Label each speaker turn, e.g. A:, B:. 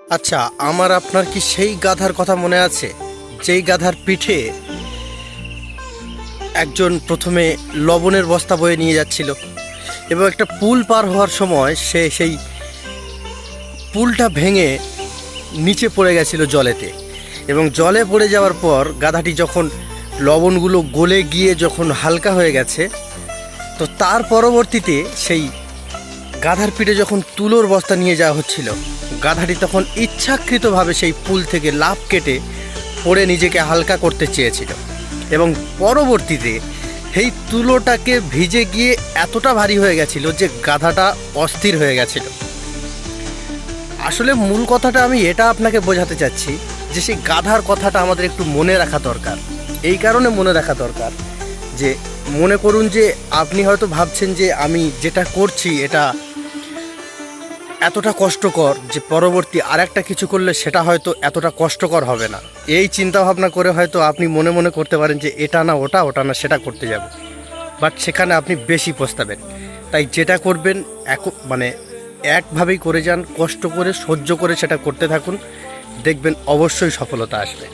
A: আচ্ছা, আমার আপনার কি সেই গাধার কথা মনে আছে যেই গাধার পিঠে একজন প্রথমে লবণের বস্তা বয়ে নিয়ে যাচ্ছিল এবং একটা পুল পার হওয়ার সময় সে সেই পুলটা ভেঙে নিচে পড়ে গেছিল জলেতে, এবং জলে পড়ে যাওয়ার পর গাধাটি যখন লবণগুলো গলে গিয়ে যখন হালকা হয়ে গেছে, তো তার পরবর্তীতে সেই গাধার পিঠে যখন তুলোর বস্তা নিয়ে যাওয়া হচ্ছিল, গাধাটি তখন ইচ্ছাকৃতভাবে সেই পুল থেকে লাফ কেটে পড়ে নিজেকে হালকা করতে চেয়েছিল, এবং পরবর্তীতে সেই তুলোটাকে ভিজে গিয়ে এতটা ভারী হয়ে গেছিল যে গাধাটা অস্থির হয়ে গেছিল। আসলে মূল কথাটা আমি এটা আপনাকে বোঝাতে চাচ্ছি যে সেই গাধার কথাটা আমাদের একটু মনে রাখা দরকার। এই কারণে মনে রাখা দরকার যে মনে করুন যে আপনি হয়তো ভাবছেন যে আমি যেটা করছি এটা এতটা কষ্টকর যে পরবর্তী আরেকটা কিছু করলে সেটা হয়তো এতটা কষ্টকর হবে না। এই চিন্তা ভাবনা করে হয়তো আপনি মনে মনে করতে পারেন যে এটা না ওটা, ওটা না সেটা করতে যাব, বাট সেখানে আপনি বেশি পস্তাবেন। তাই যেটা করবেন একভাবেই করে যান, কষ্ট করে সহ্য করে সেটা করতে থাকুন, দেখবেন অবশ্যই সফলতা আসবে।